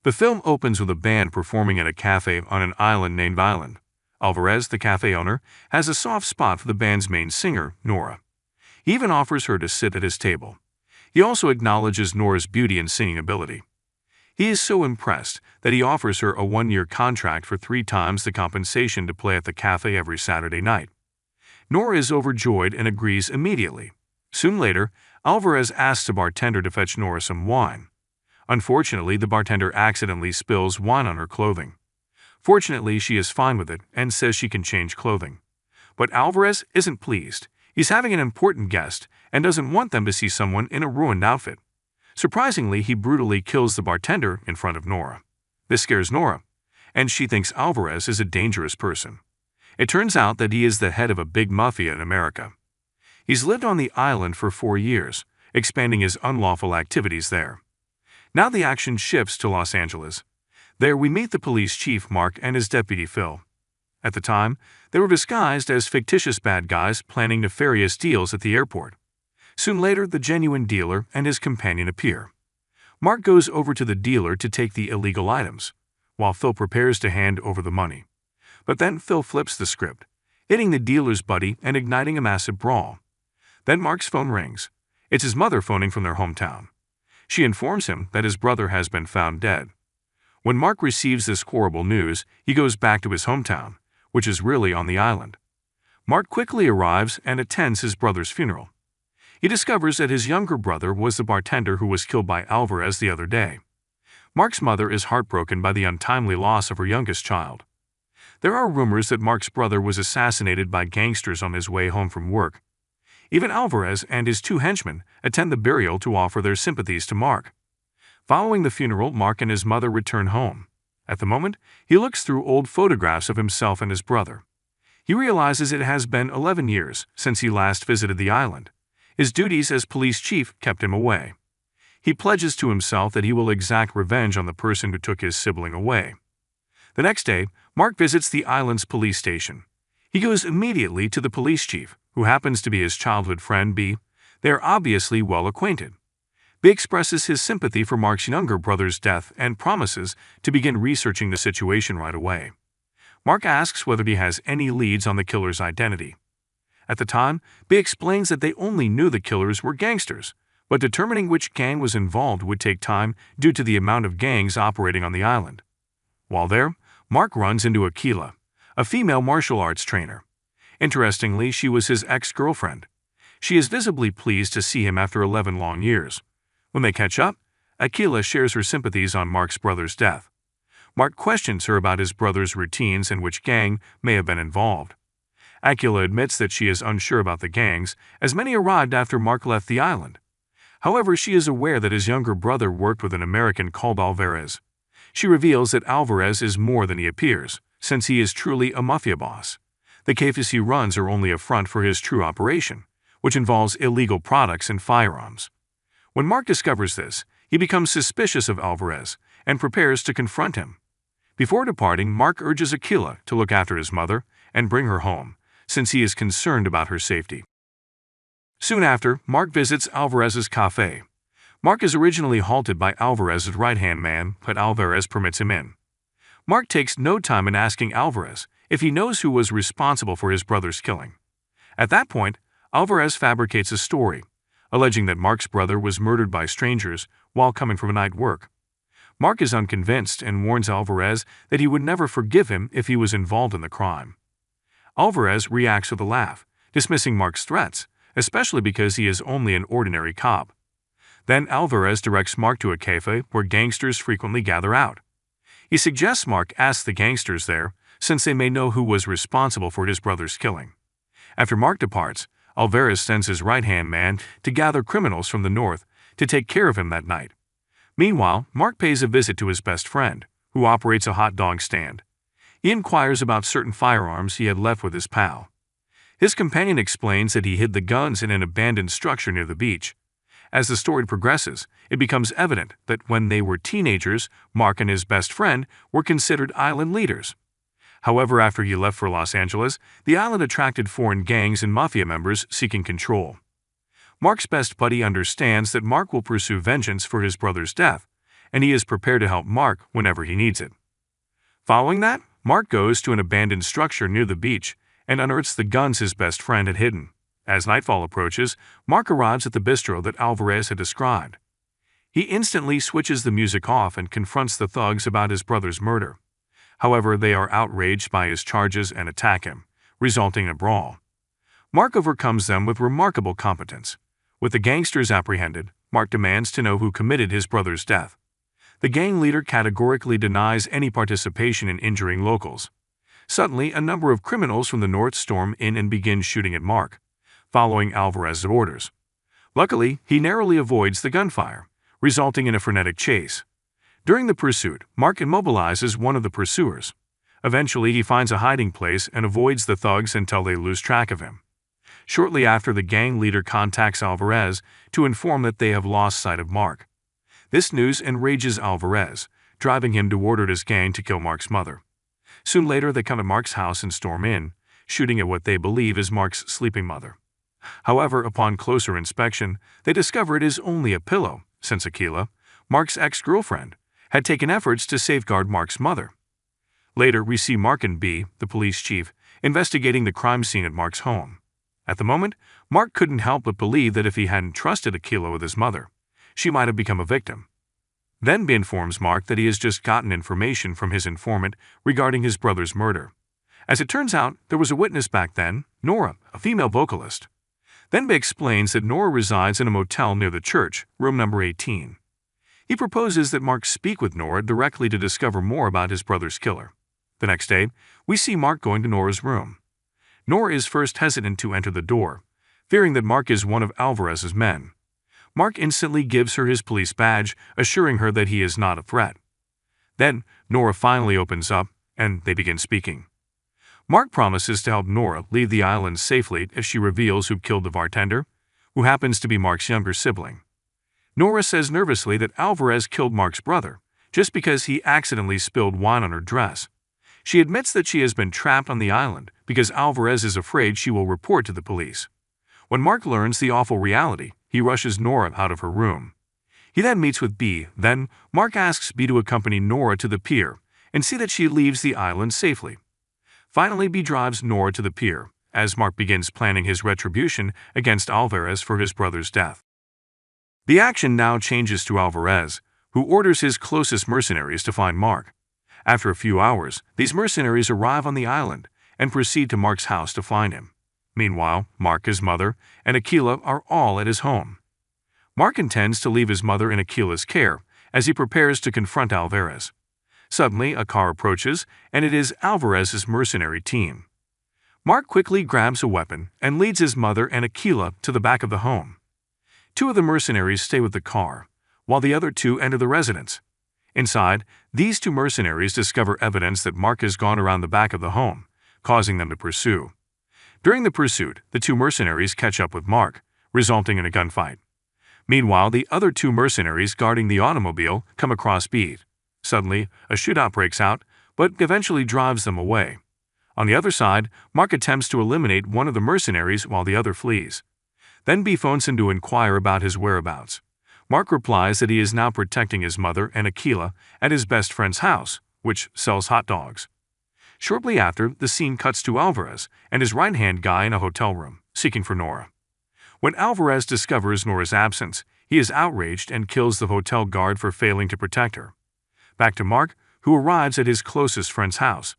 The film opens with a band performing at a cafe on an island named Island. Alvarez, the cafe owner, has a soft spot for the band's main singer, Nora. He even offers her to sit at his table. He also acknowledges Nora's beauty and singing ability. He is so impressed that he offers her a one-year contract for 3 times the compensation to play at the cafe every Saturday night. Nora is overjoyed and agrees immediately. Soon later, Alvarez asks a bartender to fetch Nora some wine. Unfortunately, the bartender accidentally spills wine on her clothing. Fortunately, she is fine with it and says she can change clothing. But Alvarez isn't pleased. He's having an important guest and doesn't want them to see someone in a ruined outfit. Surprisingly, he brutally kills the bartender in front of Nora. This scares Nora, and she thinks Alvarez is a dangerous person. It turns out that he is the head of a big mafia in America. He's lived on the island for 4 years, expanding his unlawful activities there. Now the action shifts to Los Angeles. There we meet the police chief Mark and his deputy Phil. At the time, they were disguised as fictitious bad guys planning nefarious deals at the airport. Soon later, the genuine dealer and his companion appear. Mark goes over to the dealer to take the illegal items, while Phil prepares to hand over the money. But then Phil flips the script, hitting the dealer's buddy and igniting a massive brawl. Then Mark's phone rings. It's his mother phoning from their hometown. She informs him that his brother has been found dead. When Mark receives this horrible news, he goes back to his hometown, which is really on the island. Mark quickly arrives and attends his brother's funeral. He discovers that his younger brother was the bartender who was killed by Alvarez the other day. Mark's mother is heartbroken by the untimely loss of her youngest child. There are rumors that Mark's brother was assassinated by gangsters on his way home from work. Even Alvarez and his 2 henchmen attend the burial to offer their sympathies to Mark. Following the funeral, Mark and his mother return home. At the moment, he looks through old photographs of himself and his brother. He realizes it has been 11 years since he last visited the island. His duties as police chief kept him away. He pledges to himself that he will exact revenge on the person who took his sibling away. The next day, Mark visits the island's police station. He goes immediately to the police chief, who happens to be his childhood friend B. They are obviously well acquainted. B expresses his sympathy for Mark's younger brother's death and promises to begin researching the situation right away. Mark asks whether he has any leads on the killer's identity. At the time, B explains that they only knew the killers were gangsters, but determining which gang was involved would take time due to the amount of gangs operating on the island. While there, Mark runs into Aquila, a female martial arts trainer. Interestingly, she was his ex-girlfriend. She is visibly pleased to see him after 11 long years. When they catch up, Aquila shares her sympathies on Mark's brother's death. Mark questions her about his brother's routines and which gang may have been involved. Aquila admits that she is unsure about the gangs, as many arrived after Mark left the island. However, she is aware that his younger brother worked with an American called Alvarez. She reveals that Alvarez is more than he appears, since he is truly a mafia boss. The cafes he runs are only a front for his true operation, which involves illegal products and firearms. When Mark discovers this, he becomes suspicious of Alvarez and prepares to confront him. Before departing, Mark urges Aquila to look after his mother and bring her home, since he is concerned about her safety. Soon after, Mark visits Alvarez's cafe. Mark is originally halted by Alvarez's right-hand man, but Alvarez permits him in. Mark takes no time in asking Alvarez if he knows who was responsible for his brother's killing. At that point, Alvarez fabricates a story, alleging that Mark's brother was murdered by strangers while coming from a night work. Mark is unconvinced and warns Alvarez that he would never forgive him if he was involved in the crime. Alvarez reacts with a laugh, dismissing Mark's threats, especially because he is only an ordinary cop. Then Alvarez directs Mark to a cafe where gangsters frequently gather out. He suggests Mark ask the gangsters there, since they may know who was responsible for his brother's killing. After Mark departs, Alvarez sends his right-hand man to gather criminals from the north to take care of him that night. Meanwhile, Mark pays a visit to his best friend, who operates a hot dog stand. He inquires about certain firearms he had left with his pal. His companion explains that he hid the guns in an abandoned structure near the beach. As the story progresses, it becomes evident that when they were teenagers, Mark and his best friend were considered island leaders. However, after he left for Los Angeles, the island attracted foreign gangs and mafia members seeking control. Mark's best buddy understands that Mark will pursue vengeance for his brother's death, and he is prepared to help Mark whenever he needs it. Following that, Mark goes to an abandoned structure near the beach and unearths the guns his best friend had hidden. As nightfall approaches, Mark arrives at the bistro that Alvarez had described. He instantly switches the music off and confronts the thugs about his brother's murder. However, they are outraged by his charges and attack him, resulting in a brawl. Mark overcomes them with remarkable competence. With the gangsters apprehended, Mark demands to know who committed his brother's death. The gang leader categorically denies any participation in injuring locals. Suddenly, a number of criminals from the north storm in and begin shooting at Mark, following Alvarez's orders. Luckily, he narrowly avoids the gunfire, resulting in a frenetic chase. During the pursuit, Mark immobilizes one of the pursuers. Eventually, he finds a hiding place and avoids the thugs until they lose track of him. Shortly after, the gang leader contacts Alvarez to inform that they have lost sight of Mark. This news enrages Alvarez, driving him to order his gang to kill Mark's mother. Soon later, they come to Mark's house and storm in, shooting at what they believe is Mark's sleeping mother. However, upon closer inspection, they discover it is only a pillow, since Akila, Mark's ex-girlfriend, had taken efforts to safeguard Mark's mother. Later, we see Mark and B, the police chief, investigating the crime scene at Mark's home. At the moment, Mark couldn't help but believe that if he hadn't trusted Akila with his mother, she might have become a victim. Then B informs Mark that he has just gotten information from his informant regarding his brother's murder. As it turns out, there was a witness back then, Nora, a female vocalist. Then B explains that Nora resides in a motel near the church, room number 18. He proposes that Mark speak with Nora directly to discover more about his brother's killer. The next day, we see Mark going to Nora's room. Nora is first hesitant to enter the door, fearing that Mark is one of Alvarez's men. Mark instantly gives her his police badge, assuring her that he is not a threat. Then, Nora finally opens up, and they begin speaking. Mark promises to help Nora leave the island safely if she reveals who killed the bartender, who happens to be Mark's younger sibling. Nora says nervously that Alvarez killed Mark's brother, just because he accidentally spilled wine on her dress. She admits that she has been trapped on the island because Alvarez is afraid she will report to the police. When Mark learns the awful reality, he rushes Nora out of her room. He then meets with B. Then, Mark asks B to accompany Nora to the pier and see that she leaves the island safely. Finally, B drives Nora to the pier, as Mark begins planning his retribution against Alvarez for his brother's death. The action now changes to Alvarez, who orders his closest mercenaries to find Mark. After a few hours, these mercenaries arrive on the island and proceed to Mark's house to find him. Meanwhile, Mark, his mother, and Akila are all at his home. Mark intends to leave his mother in Akila's care as he prepares to confront Alvarez. Suddenly, a car approaches, and it is Alvarez's mercenary team. Mark quickly grabs a weapon and leads his mother and Akila to the back of the home. Two of the mercenaries stay with the car, while the other two enter the residence. Inside, these two mercenaries discover evidence that Mark has gone around the back of the home, causing them to pursue. During the pursuit, the two mercenaries catch up with Mark, resulting in a gunfight. Meanwhile, the other two mercenaries guarding the automobile come across B. Suddenly, a shootout breaks out, but eventually drives them away. On the other side, Mark attempts to eliminate one of the mercenaries while the other flees. Then B phones him to inquire about his whereabouts. Mark replies that he is now protecting his mother and Akila at his best friend's house, which sells hot dogs. Shortly after, the scene cuts to Alvarez and his right-hand guy in a hotel room, seeking for Nora. When Alvarez discovers Nora's absence, he is outraged and kills the hotel guard for failing to protect her. Back to Mark, who arrives at his closest friend's house.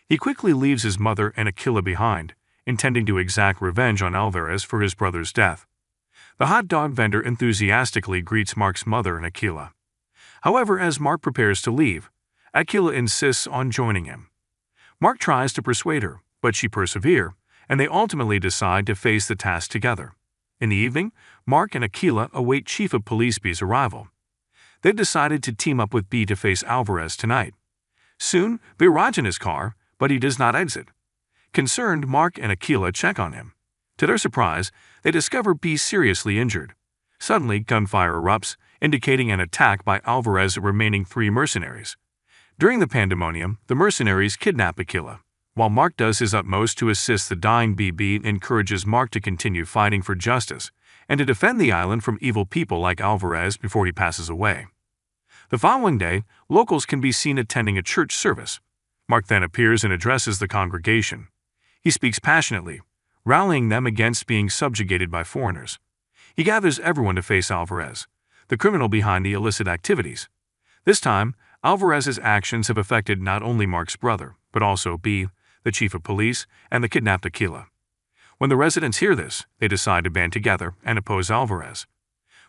He quickly leaves his mother and Akila behind, intending to exact revenge on Alvarez for his brother's death. The hot dog vendor enthusiastically greets Mark's mother and Akila. However, as Mark prepares to leave, Akila insists on joining him. Mark tries to persuade her, but she perseveres, and they ultimately decide to face the task together. In the evening, Mark and Akila await Chief of Police B's arrival. They've decided to team up with B to face Alvarez tonight. Soon, B arrives in his car, but he does not exit. Concerned, Mark and Akila check on him. To their surprise, they discover B seriously injured. Suddenly, gunfire erupts, indicating an attack by Alvarez's remaining three mercenaries. During the pandemonium, the mercenaries kidnap Akila. While Mark does his utmost to assist the dying B encourages Mark to continue fighting for justice and to defend the island from evil people like Alvarez before he passes away. The following day, locals can be seen attending a church service. Mark then appears and addresses the congregation. He speaks passionately, rallying them against being subjugated by foreigners. He gathers everyone to face Alvarez, the criminal behind the illicit activities. This time, Alvarez's actions have affected not only Mark's brother, but also B, the chief of police, and the kidnapped Aquila. When the residents hear this, they decide to band together and oppose Alvarez.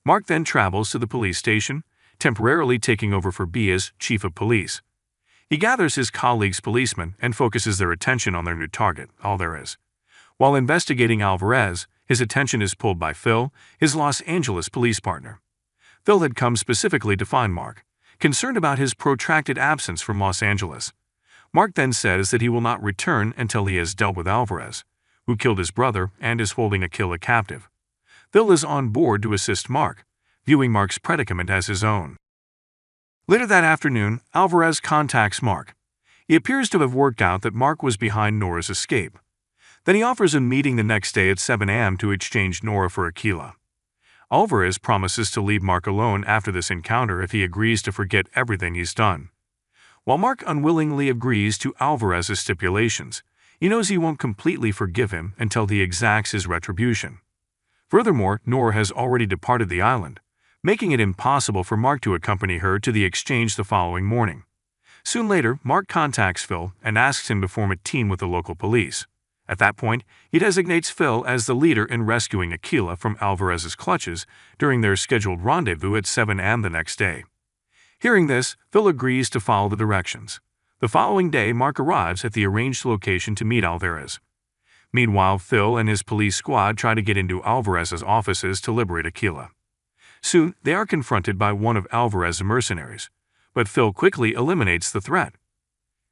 Mark then travels to the police station, temporarily taking over for B as chief of police. He gathers his colleagues' policemen and focuses their attention on their new target, Alvarez. While investigating Alvarez, his attention is pulled by Phil, his Los Angeles police partner. Phil had come specifically to find Mark, concerned about his protracted absence from Los Angeles. Mark then says that he will not return until he has dealt with Alvarez, who killed his brother and is holding Aquila captive. Phil is on board to assist Mark, viewing Mark's predicament as his own. Later that afternoon, Alvarez contacts Mark. He appears to have worked out that Mark was behind Nora's escape. Then he offers a meeting the next day at 7 a.m. to exchange Nora for Aquila. Alvarez promises to leave Mark alone after this encounter if he agrees to forget everything he's done. While Mark unwillingly agrees to Alvarez's stipulations, he knows he won't completely forgive him until he exacts his retribution. Furthermore, Nora has already departed the island, making it impossible for Mark to accompany her to the exchange the following morning. Soon later, Mark contacts Phil and asks him to form a team with the local police. At that point, he designates Phil as the leader in rescuing Aquila from Alvarez's clutches during their scheduled rendezvous at 7 a.m. the next day. Hearing this, Phil agrees to follow the directions. The following day, Mark arrives at the arranged location to meet Alvarez. Meanwhile, Phil and his police squad try to get into Alvarez's offices to liberate Aquila. Soon, they are confronted by one of Alvarez's mercenaries, but Phil quickly eliminates the threat.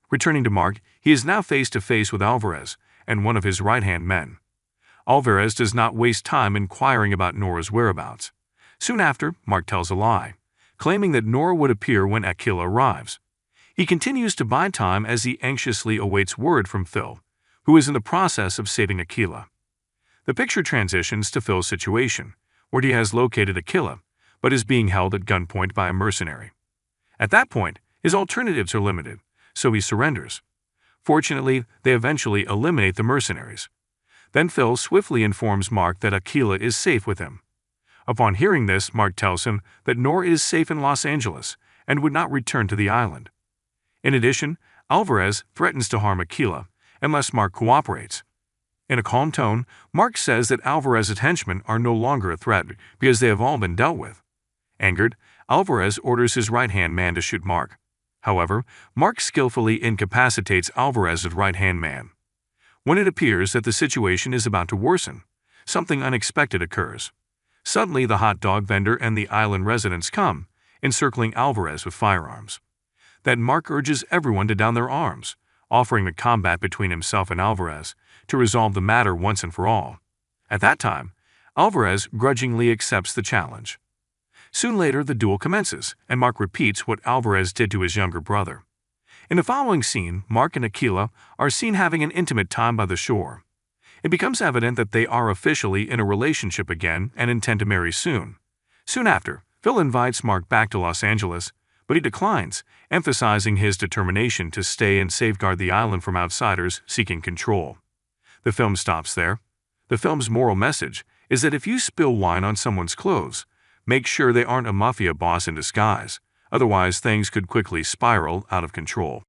Returning to Mark, he is now face to face with Alvarez and one of his right-hand men. Alvarez does not waste time inquiring about Nora's whereabouts. Soon after, Mark tells a lie, claiming that Nora would appear when Aquila arrives. He continues to buy time as he anxiously awaits word from Phil, who is in the process of saving Aquila. The picture transitions to Phil's situation, where he has located Aquila, but is being held at gunpoint by a mercenary. At that point, his alternatives are limited, so he surrenders. Fortunately, they eventually eliminate the mercenaries. Then Phil swiftly informs Mark that Aquila is safe with him. Upon hearing this, Mark tells him that Nora is safe in Los Angeles and would not return to the island. In addition, Alvarez threatens to harm Aquila unless Mark cooperates. In a calm tone, Mark says that Alvarez's henchmen are no longer a threat because they have all been dealt with. Angered, Alvarez orders his right-hand man to shoot Mark. However, Mark skillfully incapacitates Alvarez's right-hand man. When it appears that the situation is about to worsen, something unexpected occurs. Suddenly, the hot dog vendor and the island residents come, encircling Alvarez with firearms. Then Mark urges everyone to down their arms, offering the combat between himself and Alvarez to resolve the matter once and for all. At that time, Alvarez grudgingly accepts the challenge. Soon later, the duel commences, and Mark repeats what Alvarez did to his younger brother. In the following scene, Mark and Aquila are seen having an intimate time by the shore. It becomes evident that they are officially in a relationship again and intend to marry soon. Soon after, Phil invites Mark back to Los Angeles, but he declines, emphasizing his determination to stay and safeguard the island from outsiders seeking control. The film stops there. The film's moral message is that if you spill wine on someone's clothes, make sure they aren't a mafia boss in disguise, otherwise things could quickly spiral out of control.